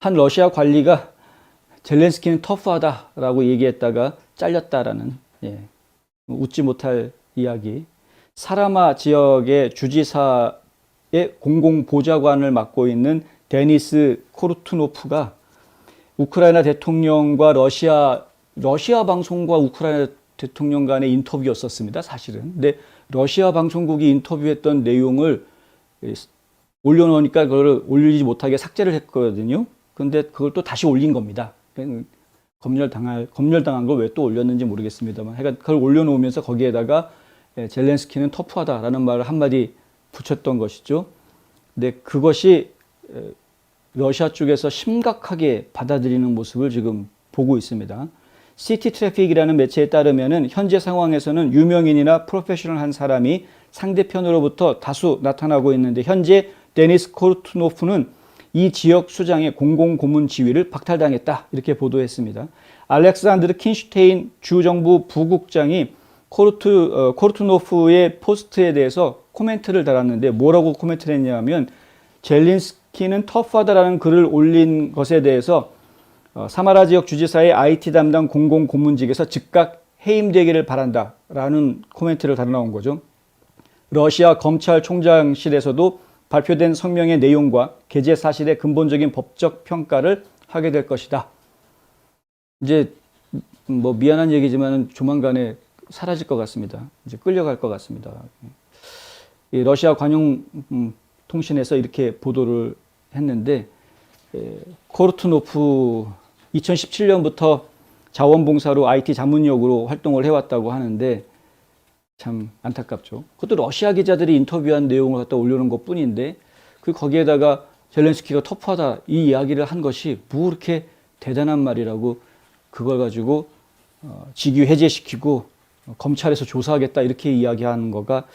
한 러시아 관리가 젤렌스키는 터프하다라고 얘기했다가 잘렸다라는, 웃지 못할 이야기. 사라마 지역의 주지사의 공공보좌관을 맡고 있는 데니스 코르투노프가 우크라이나 대통령과 러시아 방송과 우크라이나 대통령 간의 인터뷰였었습니다, 사실은. 근데 러시아 방송국이 인터뷰했던 내용을 올려놓으니까 그걸 올리지 못하게 삭제를 했거든요. 근데 그걸 또 다시 올린 겁니다. 검열당한 걸 왜 또 올렸는지 모르겠습니다만. 그러니까 그걸 올려놓으면서 거기에다가 젤렌스키는 터프하다라는 말을 한마디 붙였던 것이죠. 근데 그것이 러시아 쪽에서 심각하게 받아들이는 모습을 지금 보고 있습니다. 시티 트래픽이라는 매체에 따르면은 현재 상황에서는 유명인이나 프로페셔널한 사람이 상대편으로부터 다수 나타나고 있는데 현재 데니스 코르투노프는 이 지역 수장의 공공고문 지위를 박탈당했다, 이렇게 보도했습니다. 알렉산드르 킨슈테인 주정부 부국장이 코르투노프의 포스트에 대해서 코멘트를 달았는데 뭐라고 코멘트를 했냐면 젤렌스키는 터프하다라는 글을 올린 것에 대해서 사마라 지역 주지사의 IT 담당 공공고문직에서 즉각 해임되기를 바란다라는 코멘트를 달아나온 거죠. 러시아 검찰총장실에서도 발표된 성명의 내용과 게재 사실의 근본적인 법적 평가를 하게 될 것이다. 이제 뭐 미안한 얘기지만 조만간에 사라질 것 같습니다. 이제 끌려갈 것 같습니다. 이 러시아 관용 통신에서 이렇게 보도를 했는데 코르투노프 2017년부터 자원봉사로 IT 자문역으로 활동을 해왔다고 하는데 참 안타깝죠. 그것도 러시아 기자들이 인터뷰한 내용을 갖다 올려놓은 것 뿐인데 거기에다가 젤렌스키가 터프하다 이 이야기를 한 것이 뭐 그렇게 대단한 말이라고 그걸 가지고 직위 해제시키고 검찰에서 조사하겠다 이렇게 이야기하는 거가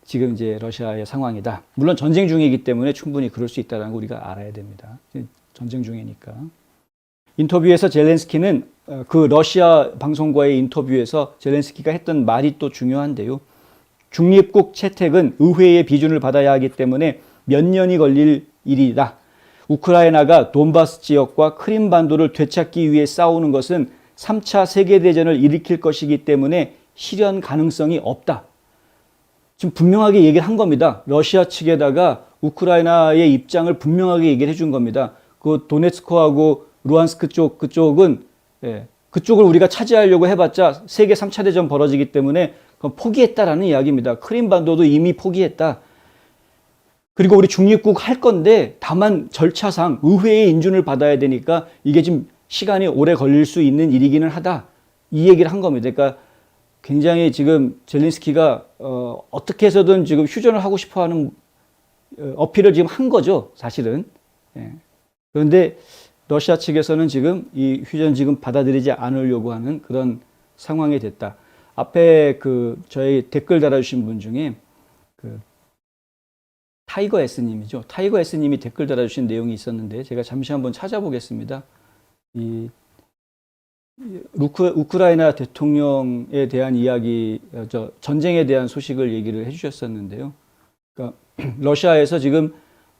지금 이제 러시아의 상황이다. 물론 전쟁 중이기 때문에 충분히 그럴 수 있다는 거 우리가 알아야 됩니다. 전쟁 중이니까. 인터뷰에서 젤렌스키는 그 러시아 방송과의 인터뷰에서 젤렌스키가 했던 말이 또 중요한데요. 중립국 채택은 의회의 비준을 받아야 하기 때문에 몇 년이 걸릴 일이다. 우크라이나가 돈바스 지역과 크림반도를 되찾기 위해 싸우는 것은 3차 세계대전을 일으킬 것이기 때문에 실현 가능성이 없다. 지금 분명하게 얘기를 한 겁니다. 러시아 측에다가 우크라이나의 입장을 분명하게 얘기를 해준 겁니다. 그 도네츠크하고 루안스크 그쪽은 그쪽을 우리가 차지하려고 해봤자 세계 3차 대전 벌어지기 때문에 포기했다라는 이야기입니다. 크림반도도 이미 포기했다. 그리고 우리 중립국 할 건데 다만 절차상 의회의 인준을 받아야 되니까 이게 지금 시간이 오래 걸릴 수 있는 일이기는 하다. 이 얘기를 한 겁니다. 그러니까 굉장히 지금 젤렌스키가 어떻게 해서든 지금 휴전을 하고 싶어하는 어필을 지금 한 거죠, 사실은. 그런데 러시아 측에서는 지금 이 휴전 지금 받아들이지 않으려고 하는 그런 상황이 됐다. 앞에 저희 댓글 달아주신 분 중에 타이거 S님이죠. 타이거 S님이 댓글 달아주신 내용이 있었는데 제가 잠시 한번 찾아보겠습니다. 우크라이나 대통령에 대한 이야기, 전쟁에 대한 소식을 얘기를 해주셨었는데요. 그러니까 러시아에서 지금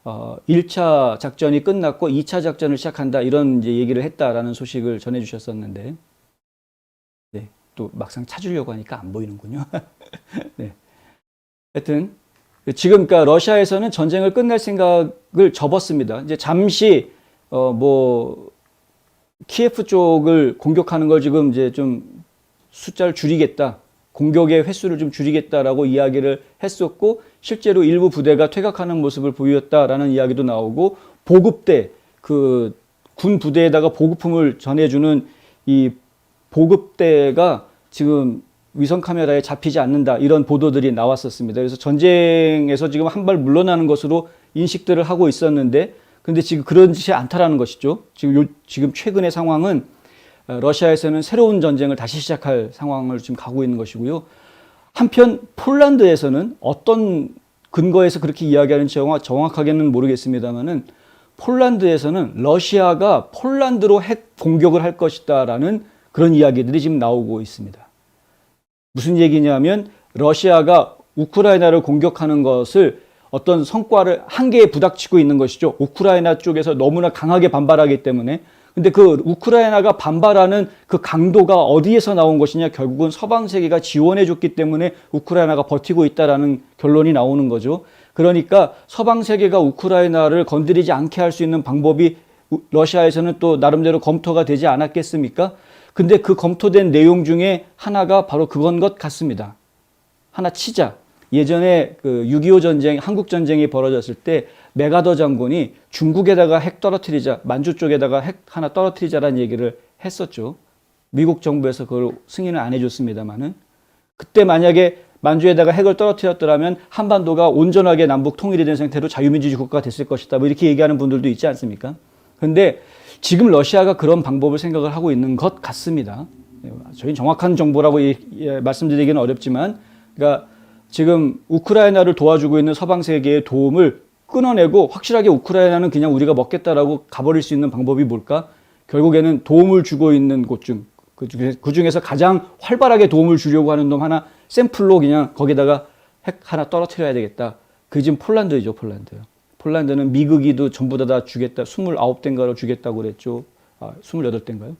1차 작전이 끝났고 2차 작전을 시작한다 이런 이제 얘기를 했다라는 소식을 전해주셨었는데, 네, 또 막상 찾으려고 하니까 안 보이는군요. 네. 하여튼 지금 그러니까 러시아에서는 전쟁을 끝낼 생각을 접었습니다. 이제 잠시 키예프 쪽을 공격하는 걸 지금 이제 좀 숫자를 줄이겠다, 공격의 횟수를 좀 줄이겠다라고 이야기를 했었고 실제로 일부 부대가 퇴각하는 모습을 보였다라는 이야기도 나오고 보급대, 군 부대에다가 보급품을 전해주는 이 보급대가 지금 위성 카메라에 잡히지 않는다 이런 보도들이 나왔었습니다. 그래서 전쟁에서 지금 한 발 물러나는 것으로 인식들을 하고 있었는데 근데 지금 그렇지 않다라는 것이죠. 지금 최근의 상황은 러시아에서는 새로운 전쟁을 다시 시작할 상황을 지금 가고 있는 것이고요. 한편 폴란드에서는 어떤 근거에서 그렇게 이야기하는지 정확하게는 모르겠습니다만은 폴란드에서는 러시아가 폴란드로 핵 공격을 할 것이다라는 그런 이야기들이 지금 나오고 있습니다. 무슨 얘기냐면 러시아가 우크라이나를 공격하는 것을 어떤 성과를 한계에 부닥치고 있는 것이죠. 우크라이나 쪽에서 너무나 강하게 반발하기 때문에. 근데 그 우크라이나가 반발하는 그 강도가 어디에서 나온 것이냐? 결국은 서방 세계가 지원해 줬기 때문에 우크라이나가 버티고 있다라는 결론이 나오는 거죠. 그러니까 서방 세계가 우크라이나를 건드리지 않게 할 수 있는 방법이 러시아에서는 또 나름대로 검토가 되지 않았겠습니까? 근데 그 검토된 내용 중에 하나가 바로 그건 것 같습니다. 하나 치자. 예전에 그 6.25 전쟁, 한국 전쟁이 벌어졌을 때 메가더 장군이 중국에다가 핵 떨어뜨리자, 만주 쪽에다가 핵 하나 떨어뜨리자라는 얘기를 했었죠. 미국 정부에서 그걸 승인을 안 해줬습니다만은 그때 만약에 만주에다가 핵을 떨어뜨렸더라면 한반도가 온전하게 남북 통일이 된 상태로 자유민주주의 국가가 됐을 것이다. 뭐 이렇게 얘기하는 분들도 있지 않습니까? 그런데 지금 러시아가 그런 방법을 생각을 하고 있는 것 같습니다. 저희 정확한 정보라고 말씀드리기는 어렵지만, 그러니까 지금 우크라이나를 도와주고 있는 서방 세계의 도움을 끊어내고 확실하게 우크라이나는 그냥 우리가 먹겠다라고 가버릴 수 있는 방법이 뭘까? 결국에는 도움을 주고 있는 곳 중, 그 중에서 가장 활발하게 도움을 주려고 하는 놈 하나 샘플로 그냥 거기다가 핵 하나 떨어뜨려야 되겠다. 그게 지금 폴란드죠, 폴란드. 폴란드는 미국이도 전부 다 주겠다. 29대인가로 주겠다고 그랬죠. 28대인가요?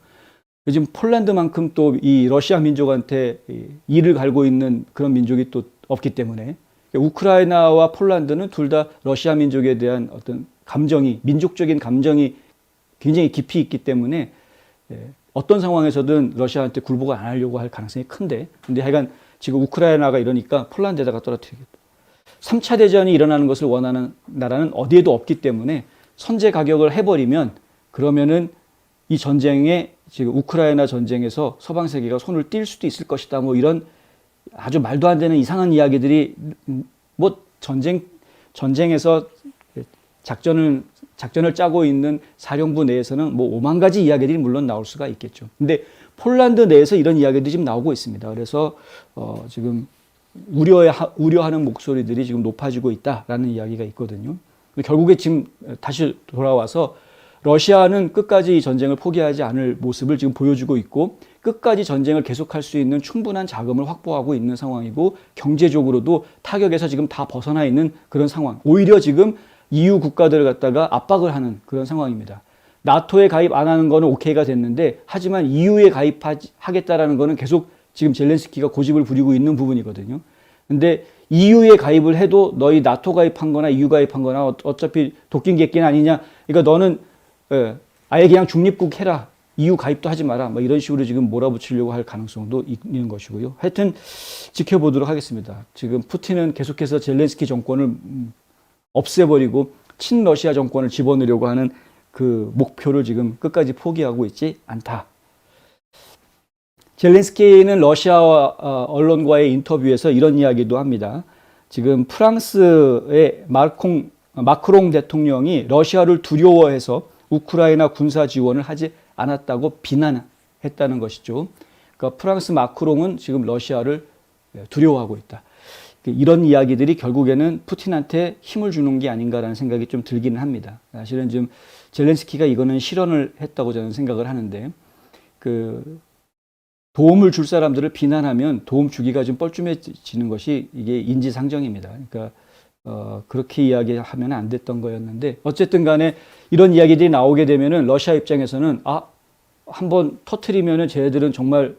지금 폴란드만큼 또 이 러시아 민족한테 이를 갈고 있는 그런 민족이 또 없기 때문에 우크라이나와 폴란드는 둘 다 러시아 민족에 대한 어떤 감정이, 민족적인 감정이 굉장히 깊이 있기 때문에 어떤 상황에서든 러시아한테 굴복을 안 하려고 할 가능성이 큰데, 근데 하여간 지금 우크라이나가 이러니까 폴란드에다가 떨어뜨리겠다. 3차 대전이 일어나는 것을 원하는 나라는 어디에도 없기 때문에 선제 가격을 해버리면 그러면은 이 전쟁에 지금 우크라이나 전쟁에서 서방 세계가 손을 띨 수도 있을 것이다. 뭐 이런 아주 말도 안 되는 이상한 이야기들이 뭐 전쟁에서 작전을 짜고 있는 사령부 내에서는 뭐 5만 가지 이야기들이 물론 나올 수가 있겠죠. 근데 폴란드 내에서 이런 이야기들이 지금 나오고 있습니다. 그래서 지금 우려하는 목소리들이 지금 높아지고 있다라는 이야기가 있거든요. 결국에 지금 다시 돌아와서 러시아는 끝까지 이 전쟁을 포기하지 않을 모습을 지금 보여주고 있고 끝까지 전쟁을 계속할 수 있는 충분한 자금을 확보하고 있는 상황이고 경제적으로도 타격에서 지금 다 벗어나 있는 그런 상황. 오히려 지금 EU 국가들을 갖다가 압박을 하는 그런 상황입니다. 나토에 가입 안 하는 거는 오케이가 됐는데 하지만 EU에 가입하겠다라는 거는 계속 지금 젤렌스키가 고집을 부리고 있는 부분이거든요. 근데 EU에 가입을 해도 너희 나토 가입한 거나 EU 가입한 거나 어차피 도끼 객기는 아니냐. 그러니까 너는 아예 그냥 중립국 해라. EU 가입도 하지 마라. 뭐 이런 식으로 지금 몰아붙이려고 할 가능성도 있는 것이고요. 하여튼 지켜보도록 하겠습니다. 지금 푸틴은 계속해서 젤렌스키 정권을 없애버리고 친러시아 정권을 집어넣으려고 하는 그 목표를 지금 끝까지 포기하고 있지 않다. 젤렌스키는 러시아 언론과의 인터뷰에서 이런 이야기도 합니다. 지금 프랑스의 마크롱 대통령이 러시아를 두려워해서 우크라이나 군사 지원을 하지 않았다고 비난했다는 것이죠. 그러니까 프랑스 마크롱은 지금 러시아를 두려워하고 있다. 이런 이야기들이 결국에는 푸틴한테 힘을 주는 게 아닌가라는 생각이 좀 들기는 합니다. 사실은 지금 젤렌스키가 이거는 실언을 했다고 저는 생각을 하는데, 그 도움을 줄 사람들을 비난하면 도움 주기가 좀 뻘쭘해지는 것이 이게 인지상정입니다. 그러니까 그렇게 이야기하면 안 됐던 거였는데 어쨌든 간에 이런 이야기들이 나오게 되면은 러시아 입장에서는 한번 터트리면은 쟤네들은 정말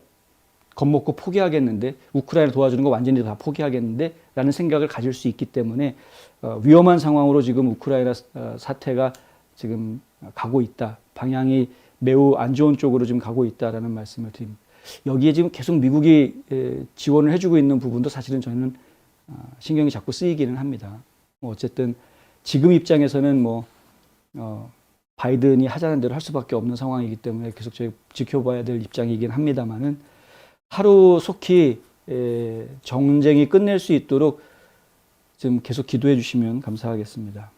겁먹고 포기하겠는데, 우크라이나 도와주는 거 완전히 다 포기하겠는데 라는 생각을 가질 수 있기 때문에 위험한 상황으로 지금 우크라이나 사태가 지금 가고 있다. 방향이 매우 안 좋은 쪽으로 지금 가고 있다라는 말씀을 드립니다. 여기에 지금 계속 미국이 지원을 해주고 있는 부분도 사실은 저는 신경이 자꾸 쓰이기는 합니다. 어쨌든 지금 입장에서는 바이든이 하자는 대로 할 수밖에 없는 상황이기 때문에 계속 지켜봐야 될 입장이긴 합니다만은 하루속히 전쟁이 끝낼 수 있도록 좀 계속 기도해 주시면 감사하겠습니다.